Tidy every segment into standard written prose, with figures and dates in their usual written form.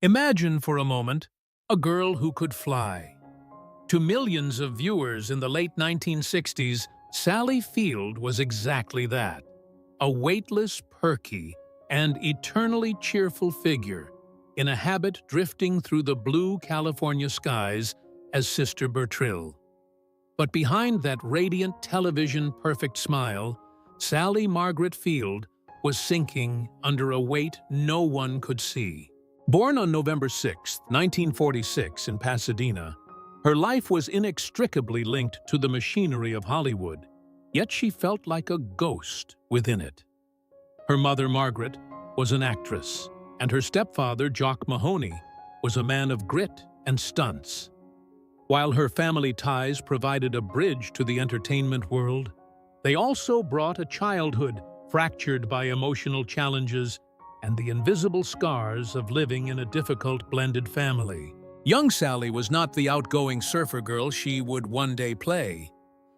Imagine for a moment a girl who could fly. To millions of viewers in the late 1960s, Sally Field was exactly that. A weightless, perky, and eternally cheerful figure in a habit drifting through the blue California skies as Sister Bertrill. But behind that radiant television-perfect smile, Sally Margaret Field was sinking under a weight no one could see. Born on November 6, 1946 in Pasadena, her life was inextricably linked to the machinery of Hollywood, yet she felt like a ghost within it. Her mother, Margaret, was an actress, and her stepfather, Jock Mahoney, was a man of grit and stunts. While her family ties provided a bridge to the entertainment world, they also brought a childhood fractured by emotional challenges and the invisible scars of living in a difficult blended family. Young Sally was not the outgoing surfer girl she would one day play.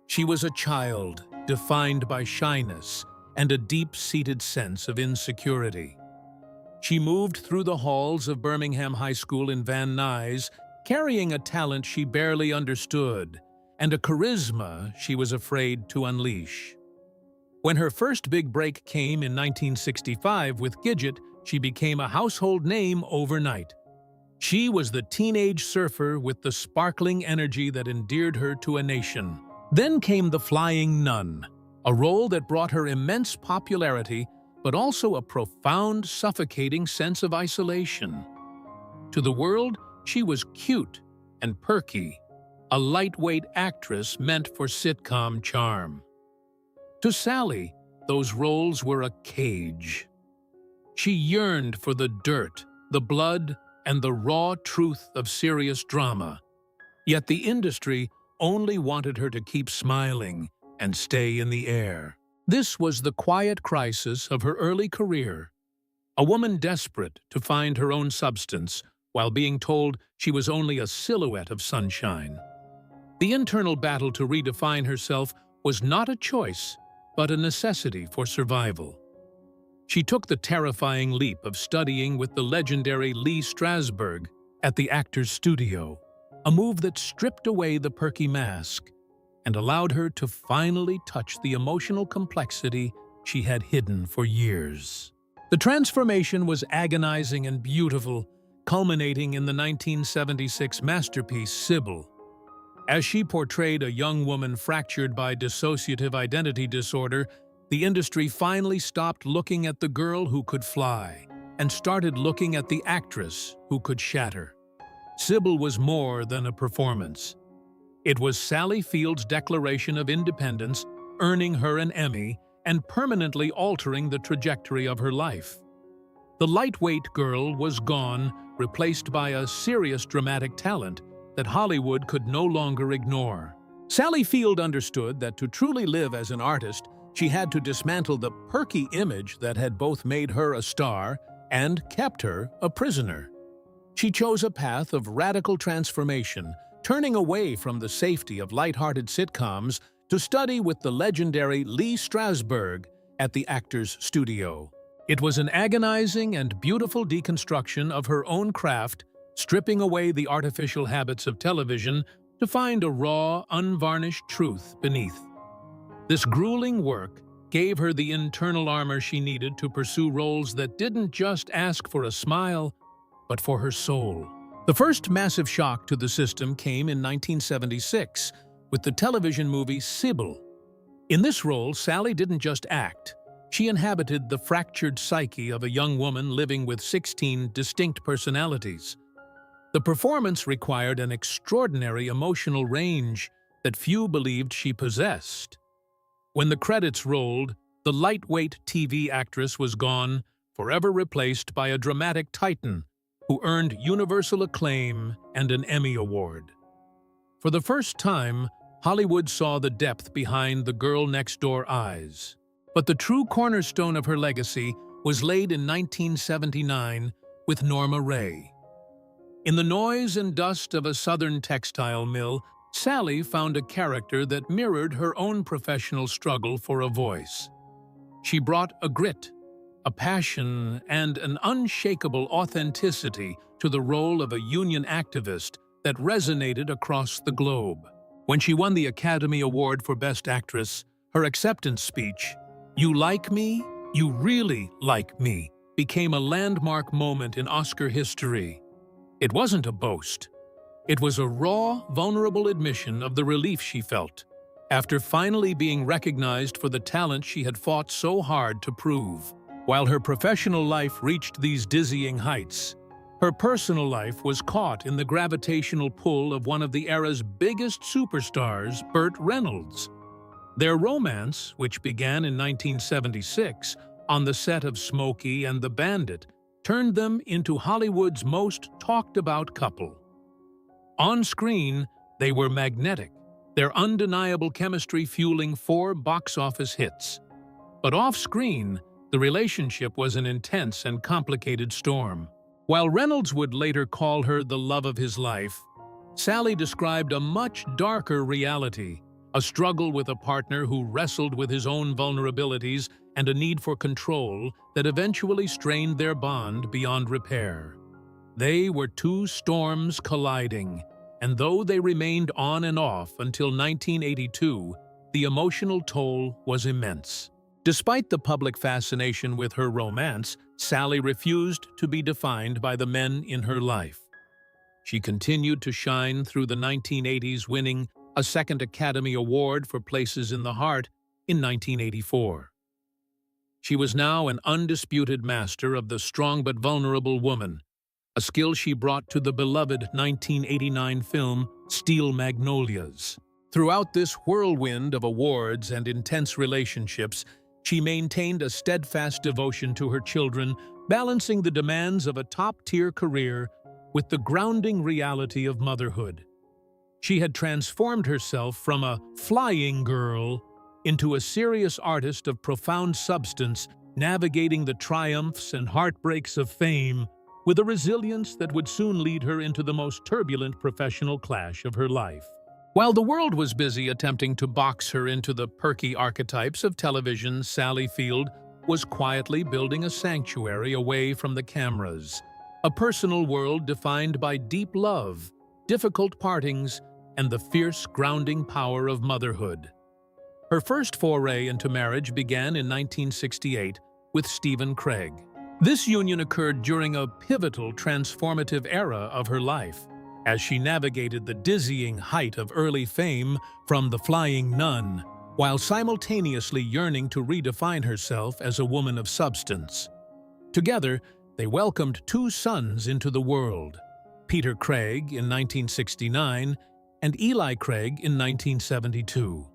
She was a child defined by shyness and a deep-seated sense of insecurity. She moved through the halls of Birmingham High School in Van Nuys, carrying a talent she barely understood and a charisma she was afraid to unleash. When her first big break came in 1965 with Gidget, she became a household name overnight. She was the teenage surfer with the sparkling energy that endeared her to a nation. Then came the Flying Nun, a role that brought her immense popularity, but also a profound, suffocating sense of isolation. To the world, she was cute and perky, a lightweight actress meant for sitcom charm. To Sally, those roles were a cage. She yearned for the dirt, the blood, and the raw truth of serious drama. Yet the industry only wanted her to keep smiling and stay in the air. This was the quiet crisis of her early career. A woman desperate to find her own substance while being told she was only a silhouette of sunshine. The internal battle to redefine herself was not a choice, but a necessity for survival. She took the terrifying leap of studying with the legendary Lee Strasberg at the Actors Studio, a move that stripped away the perky mask and allowed her to finally touch the emotional complexity she had hidden for years. The transformation was agonizing and beautiful, culminating in the 1976 masterpiece Sybil. As she portrayed a young woman fractured by dissociative identity disorder, the industry finally stopped looking at the girl who could fly and started looking at the actress who could shatter. Sybil was more than a performance. It was Sally Field's declaration of independence, earning her an Emmy and permanently altering the trajectory of her life. The lightweight girl was gone, replaced by a serious dramatic talent that Hollywood could no longer ignore. Sally Field understood that to truly live as an artist, she had to dismantle the perky image that had both made her a star and kept her a prisoner. She chose a path of radical transformation, turning away from the safety of light-hearted sitcoms to study with the legendary Lee Strasberg at the Actors Studio. It was an agonizing and beautiful deconstruction of her own craft, stripping away the artificial habits of television to find a raw, unvarnished truth beneath. This grueling work gave her the internal armor she needed to pursue roles that didn't just ask for a smile, but for her soul. The first massive shock to the system came in 1976 with the television movie Sybil. In this role, Sally didn't just act. She inhabited the fractured psyche of a young woman living with 16 distinct personalities. The performance required an extraordinary emotional range that few believed she possessed. When the credits rolled, the lightweight TV actress was gone, forever replaced by a dramatic titan who earned universal acclaim and an Emmy Award. For the first time, Hollywood saw the depth behind the girl-next-door eyes. But the true cornerstone of her legacy was laid in 1979 with Norma Rae. In the noise and dust of a southern textile mill, Sally found a character that mirrored her own professional struggle for a voice. She brought a grit, a passion, and an unshakable authenticity to the role of a union activist that resonated across the globe. When she won the Academy Award for Best Actress, her acceptance speech, "You like me? You really like me," became a landmark moment in Oscar history. It wasn't a boast. It was a raw, vulnerable admission of the relief she felt after finally being recognized for the talent she had fought so hard to prove. While her professional life reached these dizzying heights, her personal life was caught in the gravitational pull of one of the era's biggest superstars, Burt Reynolds. Their romance, which began in 1976 on the set of Smokey and the Bandit, turned them into Hollywood's most talked-about couple. On screen, they were magnetic, their undeniable chemistry fueling 4 box office hits. But off-screen, the relationship was an intense and complicated storm. While Reynolds would later call her the love of his life, Sally described a much darker reality, a struggle with a partner who wrestled with his own vulnerabilities and a need for control that eventually strained their bond beyond repair. They were 2 storms colliding, and though they remained on and off until 1982, the emotional toll was immense. Despite the public fascination with her romance, Sally refused to be defined by the men in her life. She continued to shine through the 1980s, winning a second Academy Award for Places in the Heart in 1984. She was now an undisputed master of the strong but vulnerable woman, a skill she brought to the beloved 1989 film Steel Magnolias. Throughout this whirlwind of awards and intense relationships, she maintained a steadfast devotion to her children, balancing the demands of a top-tier career with the grounding reality of motherhood. She had transformed herself from a flying girl into a serious artist of profound substance, navigating the triumphs and heartbreaks of fame with a resilience that would soon lead her into the most turbulent professional clash of her life. While the world was busy attempting to box her into the perky archetypes of television, Sally Field was quietly building a sanctuary away from the cameras, a personal world defined by deep love, difficult partings, and the fierce, grounding power of motherhood. Her first foray into marriage began in 1968 with Stephen Craig. This union occurred during a pivotal, transformative era of her life, as she navigated the dizzying height of early fame from The Flying Nun, while simultaneously yearning to redefine herself as a woman of substance. Together, they welcomed 2 sons into the world, Peter Craig in 1969 and Eli Craig in 1972.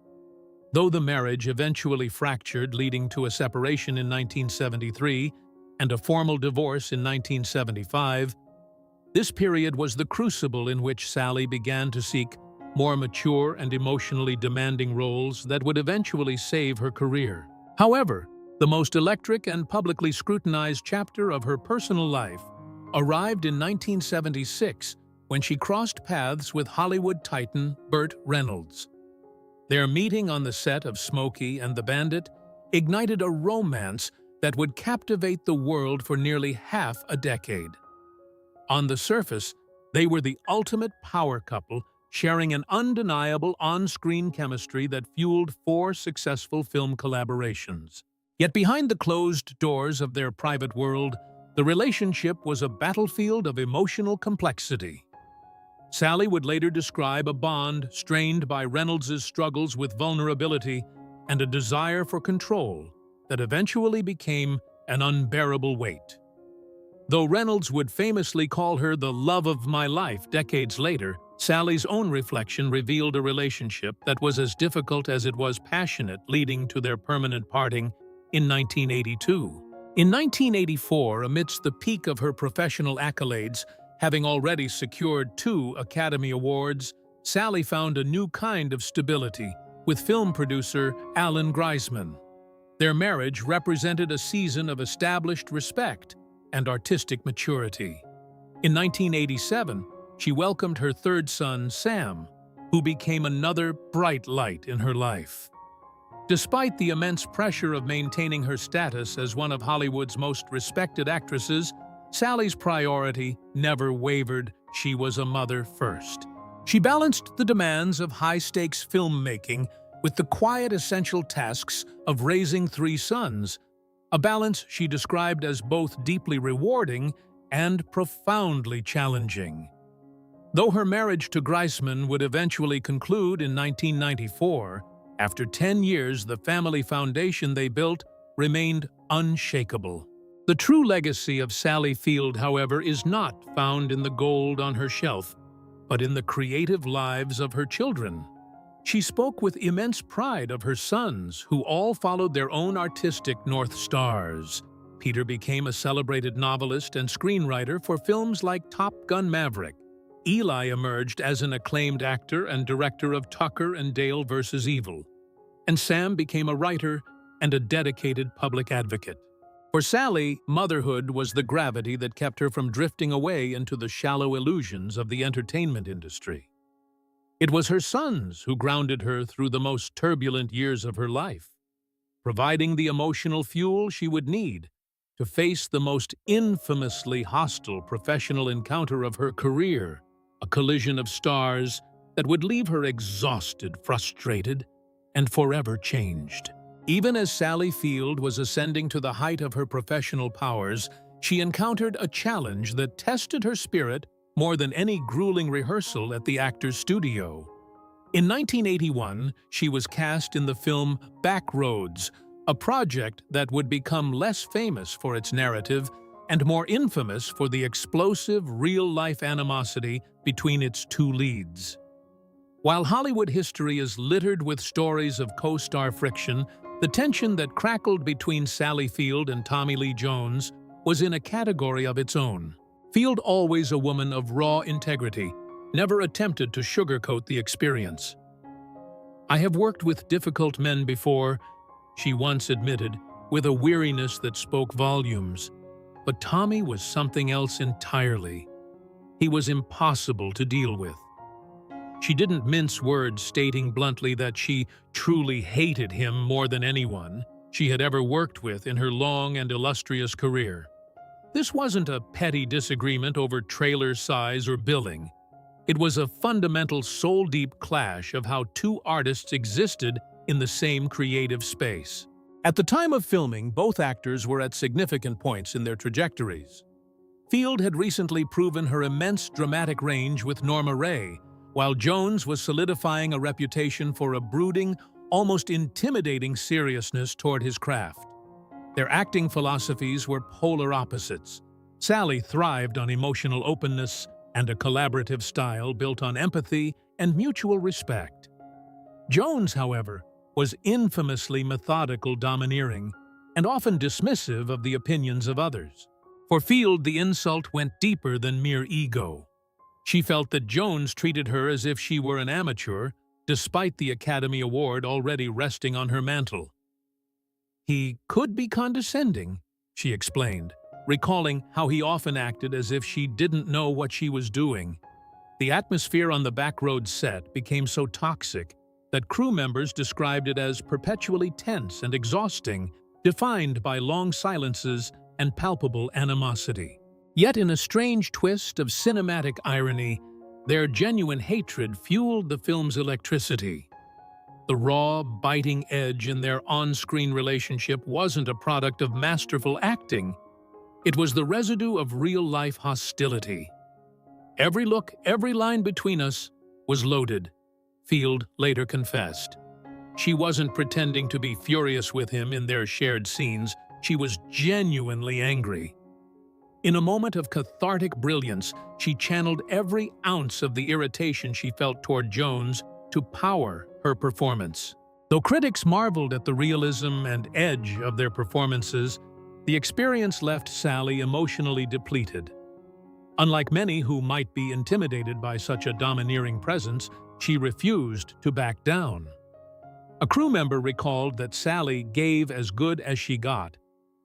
Though the marriage eventually fractured, leading to a separation in 1973 and a formal divorce in 1975, this period was the crucible in which Sally began to seek more mature and emotionally demanding roles that would eventually save her career. However, the most electric and publicly scrutinized chapter of her personal life arrived in 1976 when she crossed paths with Hollywood titan Burt Reynolds. Their meeting on the set of Smokey and the Bandit ignited a romance that would captivate the world for nearly half a decade. On the surface, they were the ultimate power couple, sharing an undeniable on-screen chemistry that fueled 4 successful film collaborations. Yet behind the closed doors of their private world, the relationship was a battlefield of emotional complexity. Sally would later describe a bond strained by Reynolds' struggles with vulnerability and a desire for control that eventually became an unbearable weight. Though Reynolds would famously call her the love of my life decades later, Sally's own reflection revealed a relationship that was as difficult as it was passionate, leading to their permanent parting in 1982. In 1984, amidst the peak of her professional accolades, having already secured 2 Academy Awards, Sally found a new kind of stability with film producer Alan Greisman. Their marriage represented a season of established respect and artistic maturity. In 1987, she welcomed her 3rd son, Sam, who became another bright light in her life. Despite the immense pressure of maintaining her status as one of Hollywood's most respected actresses, Sally's priority never wavered. She was a mother first. She balanced the demands of high-stakes filmmaking with the quiet, essential tasks of raising 3 sons, a balance she described as both deeply rewarding and profoundly challenging. Though her marriage to Greisman would eventually conclude in 1994, after 10 years the family foundation they built remained unshakable. The true legacy of Sally Field, however, is not found in the gold on her shelf, but in the creative lives of her children. She spoke with immense pride of her sons, who all followed their own artistic North Stars. Peter became a celebrated novelist and screenwriter for films like Top Gun: Maverick. Eli emerged as an acclaimed actor and director of Tucker and Dale vs. Evil. And Sam became a writer and a dedicated public advocate. For Sally, motherhood was the gravity that kept her from drifting away into the shallow illusions of the entertainment industry. It was her sons who grounded her through the most turbulent years of her life, providing the emotional fuel she would need to face the most infamously hostile professional encounter of her career, a collision of stars that would leave her exhausted, frustrated, and forever changed. Even as Sally Field was ascending to the height of her professional powers, she encountered a challenge that tested her spirit more than any grueling rehearsal at the actor's studio. In 1981, she was cast in the film Backroads, a project that would become less famous for its narrative and more infamous for the explosive, real-life animosity between its 2 leads. While Hollywood history is littered with stories of co-star friction, the tension that crackled between Sally Field and Tommy Lee Jones was in a category of its own. Field, always a woman of raw integrity, never attempted to sugarcoat the experience. "I have worked with difficult men before," she once admitted, with a weariness that spoke volumes. But Tommy was something else entirely. He was impossible to deal with. She didn't mince words, stating bluntly that she truly hated him more than anyone she had ever worked with in her long and illustrious career. This wasn't a petty disagreement over trailer size or billing. It was a fundamental, soul-deep clash of how 2 artists existed in the same creative space. At the time of filming, both actors were at significant points in their trajectories. Field had recently proven her immense dramatic range with Norma Ray, while Jones was solidifying a reputation for a brooding, almost intimidating seriousness toward his craft. Their acting philosophies were polar opposites. Sally thrived on emotional openness and a collaborative style built on empathy and mutual respect. Jones, however, was infamously methodical, domineering, and often dismissive of the opinions of others. For Field, the insult went deeper than mere ego. She felt that Jones treated her as if she were an amateur, despite the Academy Award already resting on her mantle. "He could be condescending," she explained, recalling how he often acted as if she didn't know what she was doing. The atmosphere on the Backroads set became so toxic that crew members described it as perpetually tense and exhausting, defined by long silences and palpable animosity. Yet in a strange twist of cinematic irony, their genuine hatred fueled the film's electricity. The raw, biting edge in their on-screen relationship wasn't a product of masterful acting. It was the residue of real-life hostility. "Every look, every line between us was loaded," Field later confessed. She wasn't pretending to be furious with him in their shared scenes. She was genuinely angry. In a moment of cathartic brilliance, she channeled every ounce of the irritation she felt toward Jones to power her performance. Though critics marveled at the realism and edge of their performances, the experience left Sally emotionally depleted. Unlike many who might be intimidated by such a domineering presence, she refused to back down. A crew member recalled that Sally gave as good as she got,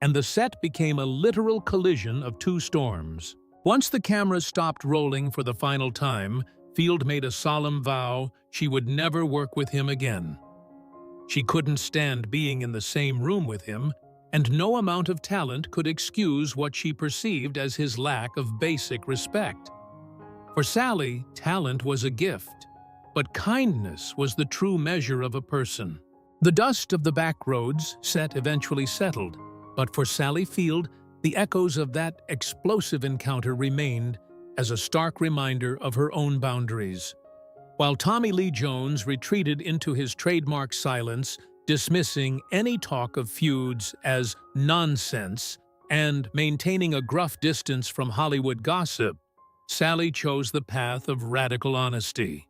and the set became a literal collision of 2 storms. Once the cameras stopped rolling for the final time, Field made a solemn vow she would never work with him again. She couldn't stand being in the same room with him, and no amount of talent could excuse what she perceived as his lack of basic respect. For Sally, talent was a gift, but kindness was the true measure of a person. The dust of the back roads set eventually settled, but for Sally Field, the echoes of that explosive encounter remained as a stark reminder of her own boundaries. While Tommy Lee Jones retreated into his trademark silence, dismissing any talk of feuds as nonsense and maintaining a gruff distance from Hollywood gossip, Sally chose the path of radical honesty.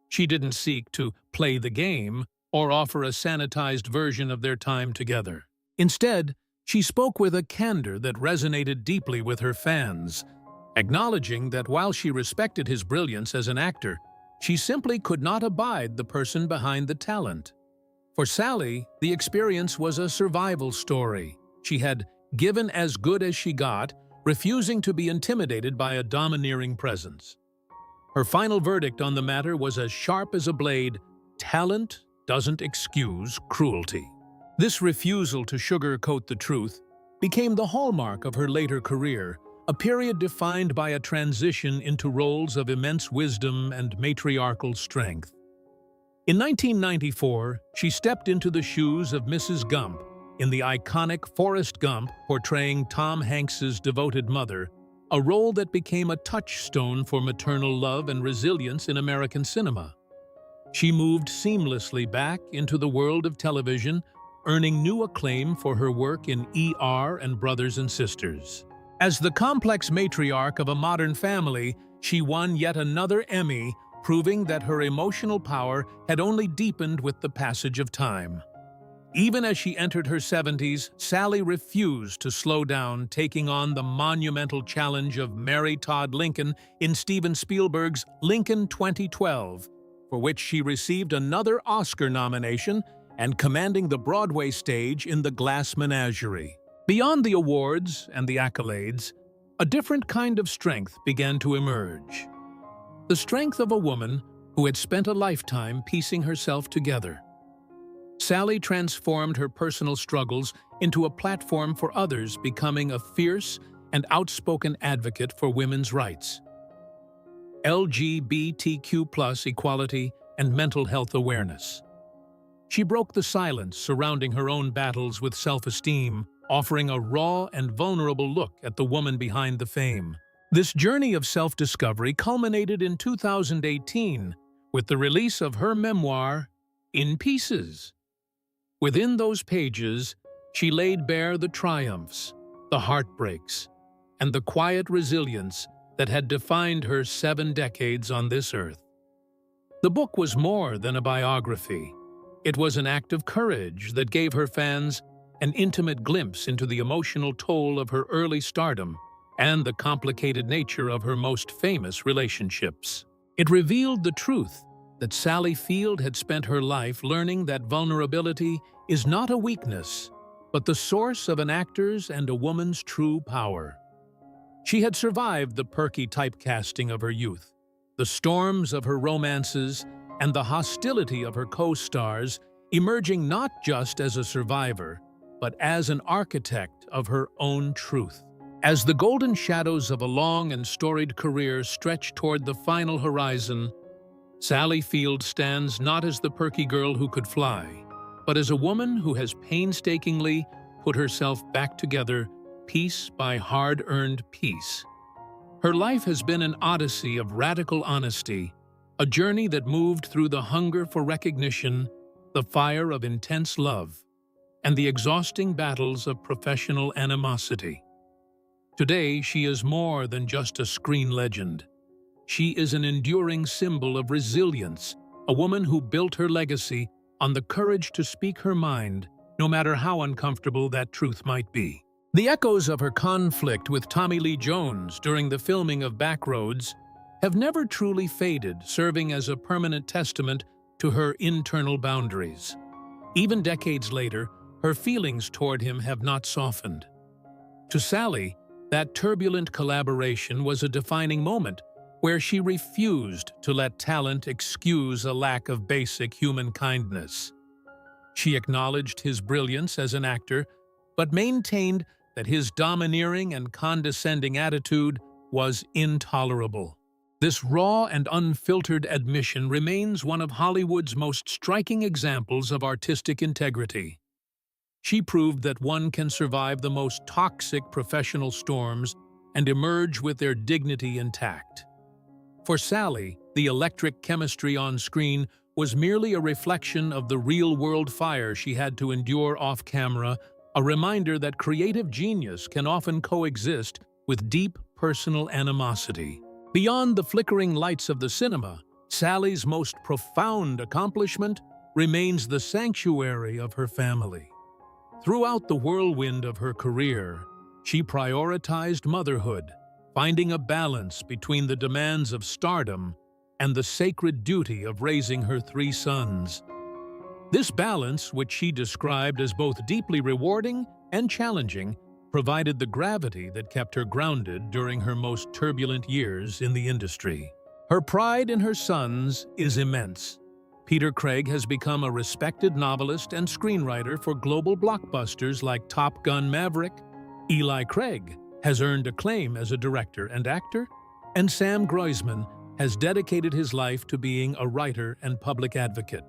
She didn't seek to play the game or offer a sanitized version of their time together. Instead, she spoke with a candor that resonated deeply with her fans, acknowledging that while she respected his brilliance as an actor, she simply could not abide the person behind the talent. For Sally, the experience was a survival story. She had given as good as she got, refusing to be intimidated by a domineering presence. Her final verdict on the matter was as sharp as a blade: talent doesn't excuse cruelty. This refusal to sugarcoat the truth became the hallmark of her later career, a period defined by a transition into roles of immense wisdom and matriarchal strength. In 1994, she stepped into the shoes of Mrs. Gump in the iconic Forrest Gump, portraying Tom Hanks's devoted mother, a role that became a touchstone for maternal love and resilience in American cinema. She moved seamlessly back into the world of television, earning new acclaim for her work in ER and Brothers and Sisters. As the complex matriarch of a modern family, she won yet another Emmy, proving that her emotional power had only deepened with the passage of time. Even as she entered her 70s, Sally refused to slow down, taking on the monumental challenge of Mary Todd Lincoln in Steven Spielberg's Lincoln 2012, for which she received another Oscar nomination and commanding the Broadway stage in The Glass Menagerie. Beyond the awards and the accolades, a different kind of strength began to emerge. The strength of a woman who had spent a lifetime piecing herself together. Sally transformed her personal struggles into a platform for others, becoming a fierce and outspoken advocate for women's rights, LGBTQ+ equality, and mental health awareness. She broke the silence surrounding her own battles with self-esteem, offering a raw and vulnerable look at the woman behind the fame. This journey of self-discovery culminated in 2018 with the release of her memoir, In Pieces. Within those pages, she laid bare the triumphs, the heartbreaks, and the quiet resilience that had defined her 7 decades on this earth. The book was more than a biography. It was an act of courage that gave her fans an intimate glimpse into the emotional toll of her early stardom and the complicated nature of her most famous relationships. It revealed the truth that Sally Field had spent her life learning that vulnerability is not a weakness, but the source of an actor's and a woman's true power. She had survived the perky typecasting of her youth, the storms of her romances, and the hostility of her co-stars, emerging not just as a survivor, but as an architect of her own truth. As the golden shadows of a long and storied career stretch toward the final horizon, Sally Field stands not as the perky girl who could fly, but as a woman who has painstakingly put herself back together piece by hard-earned piece. Her life has been an odyssey of radical honesty, a journey that moved through the hunger for recognition, the fire of intense love, and the exhausting battles of professional animosity. Today, she is more than just a screen legend. She is an enduring symbol of resilience, a woman who built her legacy on the courage to speak her mind, no matter how uncomfortable that truth might be. The echoes of her conflict with Tommy Lee Jones during the filming of Backroads have never truly faded, serving as a permanent testament to her internal boundaries. Even decades later, her feelings toward him have not softened. To Sally, that turbulent collaboration was a defining moment where she refused to let talent excuse a lack of basic human kindness. She acknowledged his brilliance as an actor, but maintained that his domineering and condescending attitude was intolerable. This raw and unfiltered admission remains one of Hollywood's most striking examples of artistic integrity. She proved that one can survive the most toxic professional storms and emerge with their dignity intact. For Sally, the electric chemistry on screen was merely a reflection of the real-world fire she had to endure off-camera, a reminder that creative genius can often coexist with deep personal animosity. Beyond the flickering lights of the cinema, Sally's most profound accomplishment remains the sanctuary of her family. Throughout the whirlwind of her career, she prioritized motherhood, finding a balance between the demands of stardom and the sacred duty of raising her 3 sons. This balance, which she described as both deeply rewarding and challenging, provided the gravity that kept her grounded during her most turbulent years in the industry. Her pride in her sons is immense. Peter Craig has become a respected novelist and screenwriter for global blockbusters like Top Gun: Maverick. Eli Craig has earned acclaim as a director and actor, and Sam Groisman has dedicated his life to being a writer and public advocate.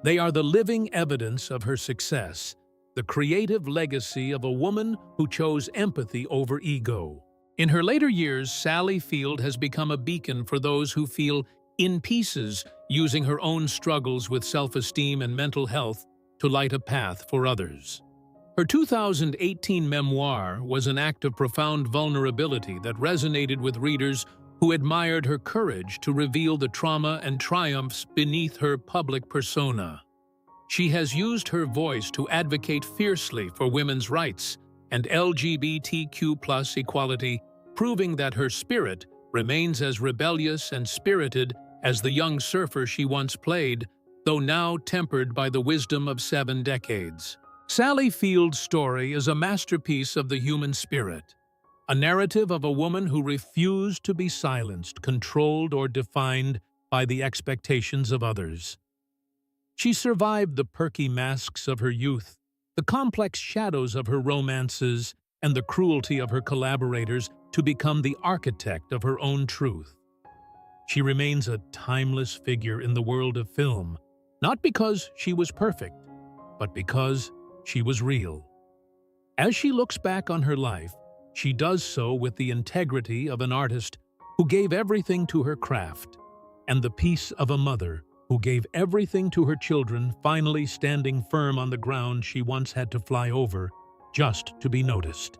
They are the living evidence of her success, the creative legacy of a woman who chose empathy over ego. In her later years, Sally Field has become a beacon for those who feel in pieces, using her own struggles with self-esteem and mental health to light a path for others. Her 2018 memoir was an act of profound vulnerability that resonated with readers who admired her courage to reveal the trauma and triumphs beneath her public persona. She has used her voice to advocate fiercely for women's rights and LGBTQ+ equality, proving that her spirit remains as rebellious and spirited as the young surfer she once played, though now tempered by the wisdom of 7 decades. Sally Field's story is a masterpiece of the human spirit, a narrative of a woman who refused to be silenced, controlled, or defined by the expectations of others. She survived the perky masks of her youth, the complex shadows of her romances, and the cruelty of her collaborators to become the architect of her own truth. She remains a timeless figure in the world of film, not because she was perfect, but because she was real. As she looks back on her life, she does so with the integrity of an artist who gave everything to her craft, and the peace of a mother who gave everything to her children, finally standing firm on the ground she once had to fly over just to be noticed.